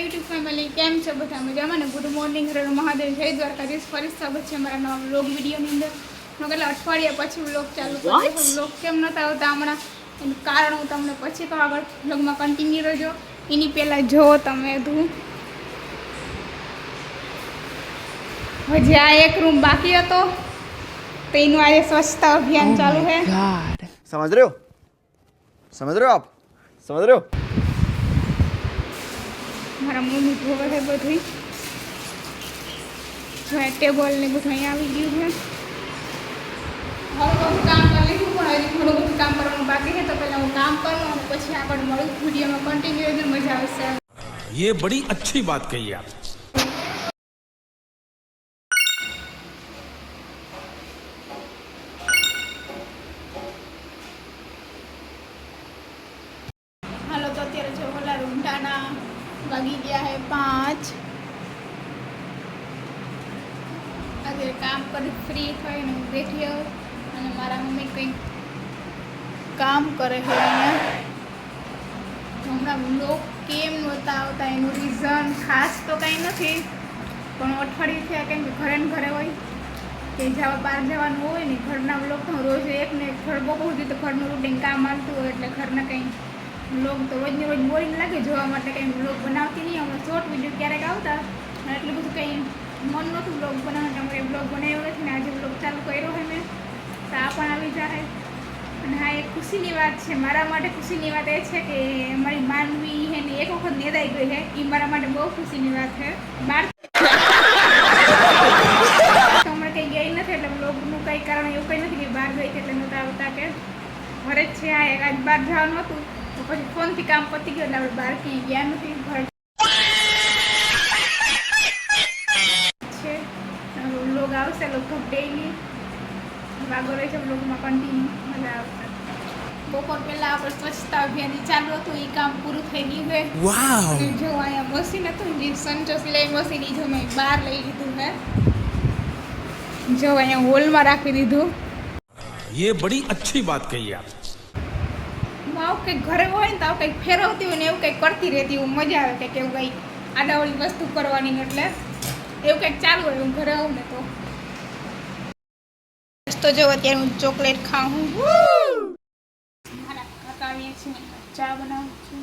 YouTube family કેમ છો બધા મજામાં ને? ગુડ મોર્નિંગ, હર મહાદેવ, જય દ્વારકાધીશ. ફરી સ્વાગત છે અમારા નવા વ્લોગ વિડીયોની અંદર. હું કેટલા અઠવાડિયા પછી વ્લોગ ચાલુ કર્યો. વ્લોગ કેમ નહોતા આવતા હમણાં, એનું કારણ હું તમને પછી તો આગળ વ્લોગમાં કન્ટિન્યુ રહેજો. એની પહેલાં જો તમે હજી આ એક રૂમ બાકી હતો તો એનું આજે સ્વચ્છતા અભિયાન ચાલુ છે. समझ रहे हो आप समझ रहे हो? મારા મમ્મી ધોવે છે બધું. જો ટેબલ ને બધું અહીંયા આવી ગયું છે. હવે બધું કામ કરી લીધું પણ હજી થોડું બધું કામ કરવાનું બાકી છે, તો પહેલાં હું કામ કરું અને પછી આગળ મળું વિડીયોમાં કન્ટિન્યુ રહેજો, મજા આવશે. ये बड़ी अच्छी बात कही आप. હાલો તો અત્યારે જો ઓલા રૂંઢાના વાગી ગયા છે 5. અત્યારે કામ કરી ફ્રી થઈને હું બેઠી હોઉં અને મારા મમ્મી કંઈક કામ કરે છે અહીંયા. હમણાં વ્લોગ કેમ નહોતા આવતા એનું રીઝન ખાસ તો કાંઈ નથી, પણ અઠવાડિયું થયા કેમ કે ઘરે ને ઘરે હોય કે બહાર જવાનું હોય ને ઘરના વ્લોગ તો રોજ એક ને એક ઘર બહુ સુધી તો ઘરનું રૂટીન કામ આવતું હોય એટલે ઘરના કંઈ વ્લોગ તો રોજને રોજ બોરિંગ લાગે જોવા માટે. કંઈ વ્લોગ બનાવતી નહીં, હમણાં શોર્ટ વિડીયો ક્યારેક આવતા અને એટલું બધું કંઈ મન નહોતું વ્લોગ બનાવવાનું. અમારે વ્લોગ બનાવ્યો નથી ને આજે વ્લોગ ચાલુ કર્યો છે મેં, તો આ પણ આવી જાય. અને હા, એક ખુશીની વાત છે મારા માટે. ખુશીની વાત એ છે કે મારી માનવી છે ને એક વખત નેદાઈ ગઈ છે, એ મારા માટે બહુ ખુશીની વાત છે. બહાર હમણાં કંઈ ગઈ નથી એટલે વ્લોગનું કંઈ કારણ એવું કંઈ નથી કે બહાર ગઈ એટલે નહોતા આવતા કે ઘરે જ છે. આ એક આજ બહાર જવાનું હતું તો પછી ફોનથી કામ પતી ગયું એટલે આપણે બહાર ક્યાંય ગયા નથી. ઘરે છે વ્લોગ આવશે લગભગ ડેઈલી વાગો રહે છે વ્લોગમાં કન્ટિન્યુ, મજા આવશે. બપોર પહેલાં આપણે સ્વચ્છતા અભિયાન ચાલુ હતું, એ કામ પૂરું થઈ ગયું છે. અને જો અહીંયા મશીન હતું જે સંચો સિલાઈ મશીન, એ જો મેં બહાર લઈ લીધું છે. જો અહીંયા હોલમાં રાખી દીધું. ये बड़ी अच्छी बात कही आप. આવું કંઈક ઘરે હોય ને તો આવું કંઈક ફેરવતી હોય ને એવું કંઈક કરતી રહેતી હોય, મજા આવે કંઈક એવું કંઈક આડાવડી વસ્તુ કરવાની. એટલે એવું કંઈક ચાલુ હોય હું ઘરે આવું ને તો જો અત્યારે હું ચોકલેટ ખાઉં. મારા કાકા આવીએ છીએ, ચા બનાવું છું.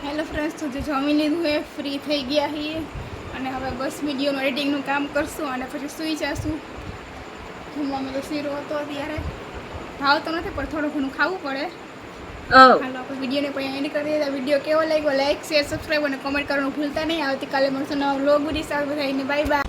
હેલો ફ્રેન્ડ્સ, તો જે જમી લીધું એ ફ્રી થઈ ગયા છીએ અને હવે બસ વિડીયોનું એડિટિંગનું કામ કરશું અને પછી સૂઈ જશું. જમવામાં તો શીરો હતો અત્યારે, ભાવતો નથી પણ થોડું ઘણું ખાવું પડે. હાલો આપણે વિડીયોને પણ એન્ડ કરી દઈએ. વિડીયો કેવો લાગ્યો લાઈક, શેર, સબસ્ક્રાઈબ અને કોમેન્ટ કરવાનું ભૂલતા નહીં. આવતીકાલે મળશું નવા વ્લોગ વિડીયો સાથે. બધાને બાય બાય.